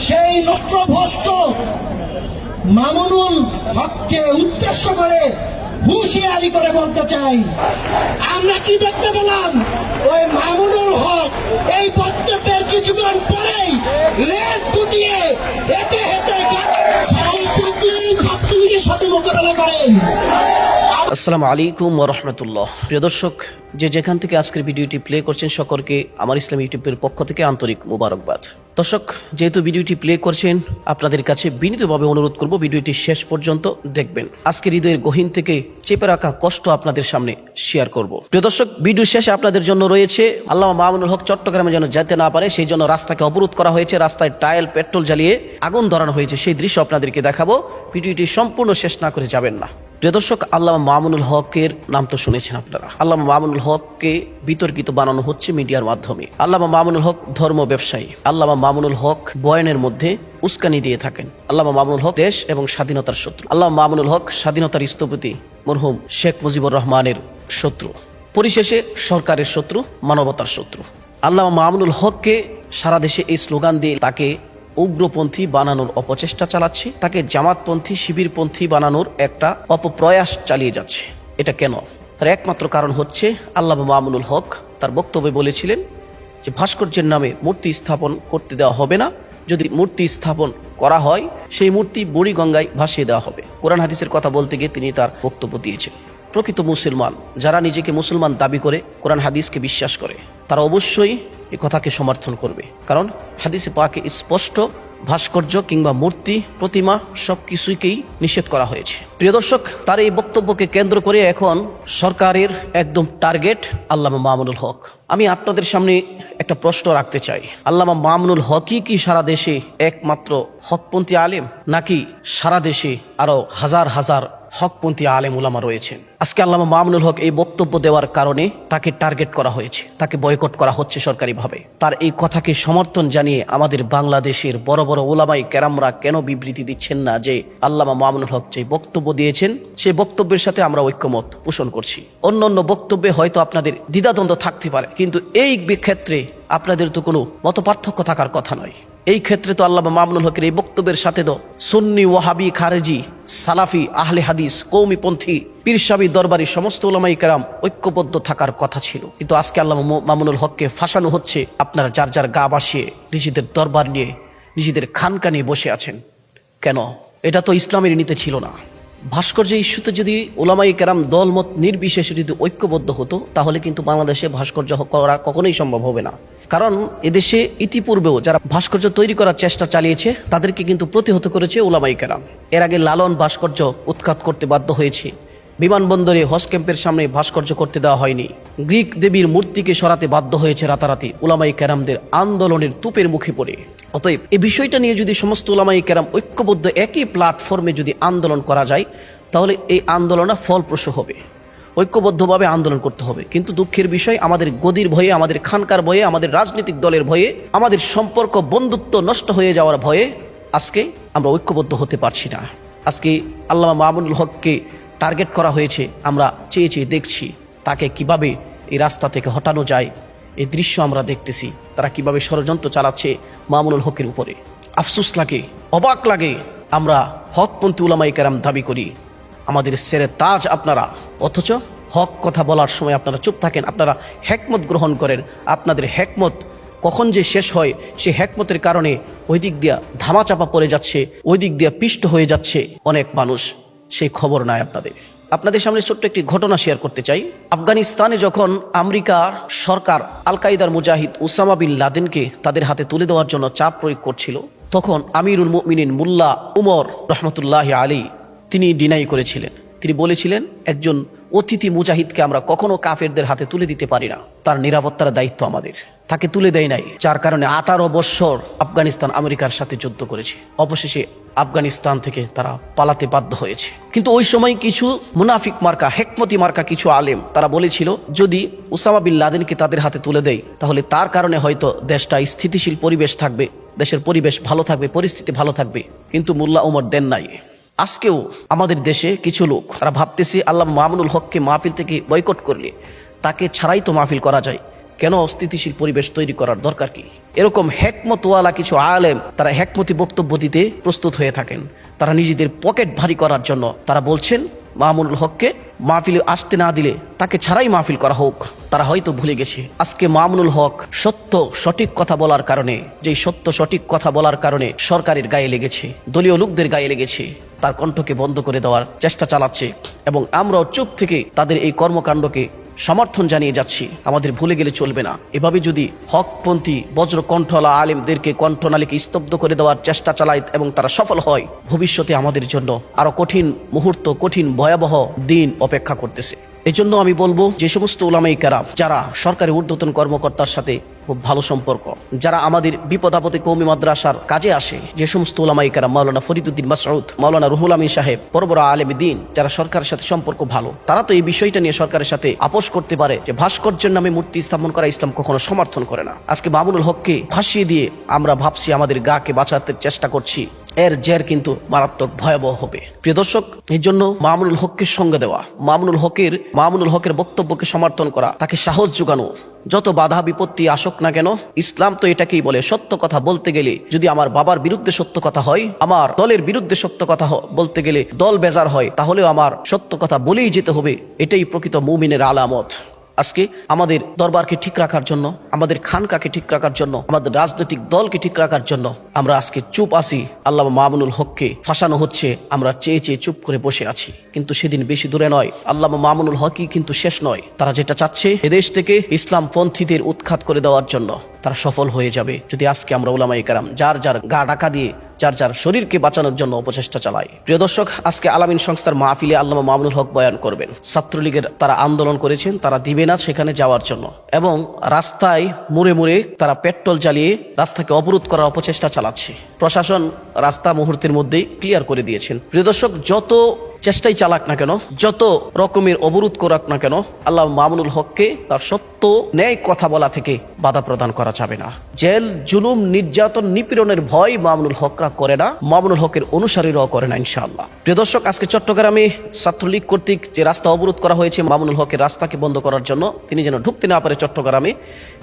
সেই নষ্টভ্রষ্ট মামুনুল হককে উদ্দেশ্য করে হুঁশিয়ারি করে বলতে চাই, আমরা কি দেখতে পেলাম? ওই মামুনুল হক এই বক্তব্যের কিছুক্ষণ পরেই লেজ গুটিয়ে হেঁটে হেঁটে ছাত্রলীগের সাথে মোকাবেলা করেন। আসসালামু আলাইকুম ওয়া রাহমাতুল্লাহ। প্রিয় দর্শক, যে যেখান থেকে আজকের ভিডিওটি প্লে করছেন সকলকে আমার ইসলামী ইউটিউবের পক্ষ থেকে আন্তরিক মোবারকবাদ। দর্শক, যেহেতু ভিডিওটি প্লে করছেন, আপনাদের কাছে বিনীতভাবে অনুরোধ করব ভিডিওটি শেষ পর্যন্ত দেখবেন। আজকের হৃদয়ের গহীন থেকে চেপে রাখা কষ্ট আপনাদের সামনে শেয়ার করব। প্রিয় দর্শক, ভিডিও শেষে আপনাদের জন্য রয়েছে আল্লামা মামুনুল হক চট্টগ্রামে যেন যেতে না পারে সেই জন্য রাস্তাকে অবরোধ করা হয়েছে, রাস্তায় টায়ার পেট্রোল জ্বালিয়ে আগুন ধরানো হয়েছে, সেই দৃশ্য আপনাদেরকে দেখাবো। ভিডিওটি সম্পূর্ণ শেষ না করে যাবেন না। প্রিয় দর্শক, আল্লামা মামুনুল হকের নাম তো শুনেছেন আপনারা। আল্লামা মামুনুল হককে বিতর্কিত বানানো হচ্ছে মিডিয়ার মাধ্যমে। আল্লামা মামুনুল হক ধর্ম ব্যবসায়ী। আল্লামা মামুনুল হক বয়ানের মধ্যে উস্কানি দিয়ে থাকেন। আল্লামা মামুনুল হক দেশ এবং স্বাধীনতার শত্রু। আল্লামা মামুনুল হক স্বাধীনতার স্থপতি মরহুম শেখ মুজিবুর রহমানের শত্রু, পরিশেষে সরকারের শত্রু, মানবতার শত্রু। আল্লামা মামুনুল হককে সারা দেশে এই স্লোগান দিয়ে তাকে উগ্রপন্থী বানানোর অপচেষ্টা চালাচ্ছে, তাকে জামাতপন্থী শিবিরপন্থী বানানোর একটা অপপ্রয়াস চালিয়ে যাচ্ছে। এটা কেন? তার একমাত্র কারণ হচ্ছে আল্লামা মামুনুল হক তার বক্তব্যে বলেছিলেন যে ভাস্কর্যের নামে মূর্তি স্থাপন করতে দেওয়া হবে না, যদি মূর্তি স্থাপন করা হয় সেই মূর্তি বুড়িগঙ্গায় ভাসিয়ে দেওয়া হবে। কোরআন হাদিসের কথা বলতে গিয়ে তিনি তার বক্তব্য দিয়েছেন। প্রকৃত মুসলমান যারা নিজেকে মুসলমান দাবি করে কোরআন হাদিসকে বিশ্বাস করে তারা অবশ্যই এ কথাকে সমর্থন করবে, কারণ হাদিসে পাকে স্পষ্ট ভাস্কর্য কিংবা মূর্তি প্রতিমা সবকিছুকেই নিষেধ করা হয়েছে। প্রিয় দর্শক, তার এই বক্তব্যকে কেন্দ্র করে এখন সরকারের একদম টার্গেট আল্লামা মামুনুল হক। আমি আপনাদের সামনে একটা প্রশ্ন রাখতে চাই, আল্লামা মামুনুল হকই কি সারা দেশে একমাত্র হকপন্থী আলেম, নাকি সারা দেশে আরো হাজার হাজার হকপন্থী আলেম উলামা রয়েছেন? আজকে আল্লামা মামুনুল হক এই বক্তব্য দেওয়ার কারণে তাকে টার্গেট করা হয়েছে, তাকে বয়কট করা হচ্ছে সরকারিভাবে। তার এই কথাকে সমর্থন জানিয়ে আমাদের বাংলাদেশের বড় বড় উলামায়ে কেরামরা কেন বিবৃতি দিচ্ছেন না যে আল্লামা মামুনুল হক যে বক্তব্য দিয়েছেন সেই বক্তব্যের সাথে আমরা ঐক্যমত পোষণ করছি। অন্য অন্য বক্তব্যে হয়তো আপনাদের দ্বিধাদ্বন্দ্ব থাকতে পারে, কিন্তু এই ক্ষেত্রে আপনাদের তো কোনো মতপার্থক্য থাকার কথা নয়। এই ক্ষেত্রে তো আল্লামা মামুনুল হকের এই বক্তব্যের সাথে তো সুন্নি, ওয়াহাবি, খারেজি, সালাফি, আহলে হাদিস, কওমিপন্থী, পীরসাবি, দরবারি সমস্ত উলামায়ে কেরাম ঐক্যবদ্ধ থাকার কথা ছিল। কিন্তু আজকে আল্লামা মামুনুল হককে ফাঁসানো হচ্ছে। আপনারা যার যার গা বাসিয়ে নিজেদের দরবার নিয়ে নিজেদের খানকা নিয়ে বসে আছেন কেন? এটা তো ইসলামের নীতি ছিল না। ভাস্কর্য ইস্যুতে যদি উলামায়ে কেরাম দলমত নির্বিশেষে যদি ঐক্যবদ্ধ হতো তাহলে কিন্তু বাংলাদেশে ভাস্কর্য করা কখনোই সম্ভব হবে না। কারণ এদেশে ইতিপূর্বেও যারা ভাস্কর্য তৈরি করার চেষ্টা চালিয়েছে তাদেরকে কিন্তু প্রতিহত করেছে উলামায়ে কেরাম। এর আগে লালন ভাস্কর্য উৎখাত করতে বাধ্য হয়েছে, বিমানবন্দরে হজ ক্যাম্পের সামনে ভাস্কর্য করতে দেওয়া হয়নি, গ্রিক দেবীর মূর্তিকে সরাতে বাধ্য হয়েছে রাতারাতি উলামায়ে কেরামদের আন্দোলনের তুপের মুখে পড়ে। অতএব এই বিষয়টা নিয়ে যদি সমস্ত উলামায়ে কেরাম ঐক্যবদ্ধ একই প্ল্যাটফর্মে যদি আন্দোলন করা যায় তাহলে এই আন্দোলনটা ফলপ্রসূ হবে। ঐক্যবদ্ধভাবে আন্দোলন করতে হবে। কিন্তু দুঃখের বিষয়, আমাদের গদির ভয়ে, আমাদের খানকার ভয়ে, আমাদের রাজনৈতিক দলের ভয়ে, আমাদের সম্পর্ক বন্ধুত্ব নষ্ট হয়ে যাওয়ার ভয়ে আজকে আমরা ঐক্যবদ্ধ হতে পারছি না। আজকে আল্লামা মামুনুল হককে টার্গেট করা হয়েছে, আমরা চেয়ে চেয়ে দেখছি তাকে কিভাবে এই রাস্তা থেকে হটানো যায়। এই দৃশ্য আমরা দেখতেছি, তারা কিভাবে ষড়যন্ত্র চালাচ্ছে মামুনুল হকের উপরে। আফসোস লাগে, অবাক লাগে। আমরা হকপন্থী উলামায়ে কেরাম দাবি করি, আমাদের সেরে তাজ আপনারা, অথচ হক কথা বলার সময় আপনারা চুপ থাকেন। আপনারা হেকমত গ্রহণ করেন, আপনাদের হেকমত কখন যে শেষ হয় সে হেকমতের কারণে ওই দিক দিয়া ধামাচাপা পড়ে যাচ্ছে, ওই দিক দিয়া পিষ্ট হয়ে যাচ্ছে অনেক মানুষ, সেই খবর নাই আপনাদের। আপনাদের সামনে ছোট্ট একটি ঘটনা শেয়ার করতে চাই। আফগানিস্তানে যখন আমেরিকার সরকার আল কায়দার মুজাহিদ উসামা বিন লাদেনকে তাদের হাতে তুলে দেওয়ার জন্য চাপ প্রয়োগ করছিল, তখন আমিরুল মুমিনিন মুল্লা উমর রহমতুল্লাহ আলী তিনি ডিনাই করেছিলেন। তিনি বলেছিলেন একজন অতিথি মুজাহিদকে আমরা কখনো কাফেরদের হাতে তুলে দিতে পারি না, তার নিরাপত্তার দায়িত্ব আমাদের। তাকে তুলে দেয় নাই, যার কারণে 18 বছর আফগানিস্তান আমেরিকার সাথে যুদ্ধ করেছে। অবশেষে আফগানিস্তান থেকে তারা পালাতে বাধ্য হয়েছে। কিন্তু ওই সময় কিছু মুনাফিক মার্কা, হেকমতি মার্কা কিছু আলেম তারা বলেছিল যদি উসামা বিন লাদেনকে তাদের হাতে তুলে দেয় তাহলে তার কারণে হয়তো দেশটা স্থিতিশীল পরিবেশ থাকবে, দেশের পরিবেশ ভালো থাকবে, পরিস্থিতি ভালো থাকবে। কিন্তু মোল্লা উমর দেন নাই। আজকেও আমাদের দেশে কিছু লোক তারা ভাবতেছে আল্লামা মামুনুল হককে মাহফিল থেকে বয়কট করলে তাকে ছাড়াই তো মাহফিল করা যায়, কেন অস্থিতিশীল পরিবেশ তৈরি করার দরকার কি? এরকম হেকমতওয়ালা কিছু আলেম তারা হেকমতি বক্তব্য দিতে প্রস্তুত হয়ে থাকেন। তারা নিজেদের পকেট ভারী করার জন্য তারা বলছেন মামুনুল হককে মাহফিলে আসতে না দিলে তাকে ছাড়াই মাহফিল করা হোক। তারা হয়তো ভুলে গেছে আজকে মামুনুল হক সত্য সঠিক কথা বলার কারণে, যেই সত্য সঠিক কথা বলার কারণে সরকারের গায়ে লেগেছে, দলীয় লোকদের গায়ে লেগেছে, তার কণ্ঠকে বন্ধ করে দেওয়ার চেষ্টা চালাচ্ছে এবং আমরাও চুপ থেকে তাদের এই কর্মকাণ্ডকে সমর্থন জানিয়ে যাচ্ছি। আমাদের ভুলে গেলে চলবে না। এভাবে যদি হকপন্থী বজ্র কণ্ঠওয়ালা আলেমদেরকে কণ্ঠনালীকে স্তব্ধ করে দেওয়ার চেষ্টা চালায় এবং তারা সফল হয়, ভবিষ্যতে আমাদের জন্য আরো কঠিন মুহূর্ত, কঠিন ভয়াবহ দিন অপেক্ষা করতেছে। এই জন্য আমি বলবো যে সমস্ত উলামায়ে কেরাম যারা সরকারি ঊর্ধ্বতন কর্মকর্তার সাথে খুব ভালো সম্পর্ক, যারা আমাদের বিপদ আপদে কওমি মাদ্রাসার কাজে আসে, যে সমস্ত উলামায়ে কেরাম মাওলানা ফরিদউদ্দিন মাসউদ, মাওলানা রুহুল আমিন সাহেব, বড় বড় আলেম দ্বীন যারা সরকারের সাথে সম্পর্ক ভালো, তারা তো এই বিষয়টা নিয়ে সরকারের সাথে আপোষ করতে পারে যে ভাস্কর্যের নামে মূর্তি স্থাপন করা ইসলাম কখনো সমর্থন করে না। আজকে মামুনুল হককে ফাঁসিয়ে দিয়ে আমরা ভাবছি আমাদের গাকে বাঁচাতে চেষ্টা করছি, এর জের কিন্তু মারাত্মক ভয়াবহ হবে। প্রিয় দর্শক, এই জন্য মামুনুল হককে সঙ্গে দেওয়া, মামুনুল হকের বক্তব্যকে সমর্থন করা, তাকে সাহস যোগানো, যত বাধা বিপত্তি আসুক না কেন, ইসলাম তো এটাকেই বলে সত্য কথা বলতে গেলে যদি আমার বাবার বিরুদ্ধে সত্য কথা হয়, আমার দলের বিরুদ্ধে সত্য কথা বলতে গেলে দল বেজার হয়, তাহলেও আমার সত্য কথা বলেই যেতে হবে। এটাই প্রকৃত মুমিনের আলামত। আজকে আমাদের দরবারকে ঠিক রাখার জন্য, আমাদের খানকাকে ঠিক রাখার জন্য, আমাদের রাজনৈতিক দলকে ঠিক রাখার জন্য আমরা আজকে চুপ আছি। আল্লামা মামুনুল হককে ফাঁসানো হচ্ছে, আমরা চেয়ে চেয়ে চুপ করে বসে আছি। কিন্তু সেদিন বেশি দূরে নয়, আল্লামা মামুনুল হকই কিন্তু শেষ নয়। তারা যেটা চাচ্ছে এদেশ থেকে ইসলাম পন্থীদের উৎখাত করে দেওয়ার জন্য তারা সফল হয়ে যাবে যদি আজকে আমরা উলামায়ে কেরাম যার যার গা ঢাকা দিয়ে যার যার শরীরকে বাঁচানোর জন্য অপচেষ্টা চালায়। প্রিয় দর্শক, আজকে আলামিন সংস্থার মাহফিলে আল্লামা মামুনুল হক বয়ান করবেন। ছাত্রলীগের তারা আন্দোলন করেছেন, তারা দিবে না সেখানে যাওয়ার জন্য এবং রাস্তায় মুড়ে মুড়ে তারা পেট্রোল জ্বালিয়ে রাস্তাকে অবরোধ করার অপচেষ্টা চালাচ্ছে। প্রশাসন রাস্তা মুহূর্তের মধ্যেই ক্লিয়ার করে দিয়েছেন। প্রিয় দর্শক, যত চেষ্টাই চালাক না কেন, যত রকমের অবরোধ করাক না কেন, আল্লাহ মামুনুল হককে তার সত্য ন্যায় কথা বলা থেকে বাধা প্রদান করা যাবে না। জেল, জুলুম, নির্যাতন, নিপীড়নের ভয় মামুনুল হকরা করে না, মামুনুল হকের অনুসারীরাও করে না ইনশাআল্লাহ। প্রিয় দর্শক, আজকে চট্টগ্রামে ছাত্রলীগ কর্তৃক যে রাস্তা অবরোধ করা হয়েছে মামুনুল হকের রাস্তাকে বন্ধ করার জন্য, তিনি যেন ঢুকতে না পারে চট্টগ্রামে,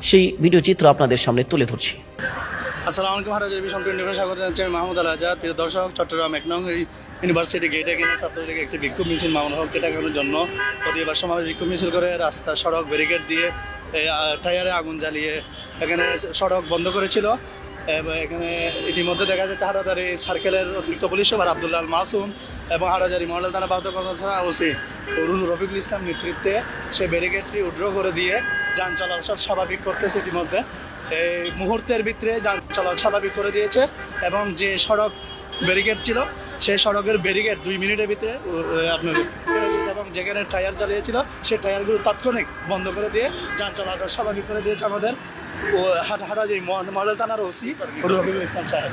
সেই ভিডিও চিত্র আপনাদের সামনে তুলে ধরছি। আসসালামু আলাইকুম, হারাজারি ভিশন 24 স্বাগত জানাচ্ছি আমি মাহমুদ আল আজাদ। প্রিয় দর্শক, চট্টগ্রাম 1 নং ইউনিভার্সিটি গেটে কিনে ছাত্রলীগের একটি বিক্ষোভ মিছিল মামুনুল হককে ঠেকানোর জন্য প্রতিবার সমাবেশ বিক্ষোভ মিছিল করে রাস্তা সড়ক ব্যারিকেড দিয়ে টায়ারে আগুন জ্বালিয়ে এখানে সড়ক বন্ধ করেছিল। এখানে ইতিমধ্যে দেখা যাচ্ছে হাটাজারি সার্কেলের অতিরিক্ত পুলিশ সুপার আব্দুল্লাহ আল মাসুম এবং হাটাজারি মডেল থানা বাহত কর্মকর্তা ওসি রফিকুল ইসলাম নেতৃত্বে সে ব্যারিকেডটি উড্র করে দিয়ে যান চলাচল স্বাভাবিক করতেছে। ইতিমধ্যে এই মুহূর্তের ভিতরে যান চলাচল স্বাভাবিক করে দিয়েছে এবং যে সড়ক ব্যারিকেড ছিল সেই সড়কের ব্যারিকেড 2 মিনিটের ভিতরে আপনার এবং যেখানে টায়ার জ্বালিয়েছিল সেই টায়ারগুলো তাৎক্ষণিক বন্ধ করে দিয়ে যান চলাচল স্বাভাবিক করে দিয়েছে আমাদের হাটাজারি মডেল থানার ওসি রফিকুল ইসলাম সাহেব।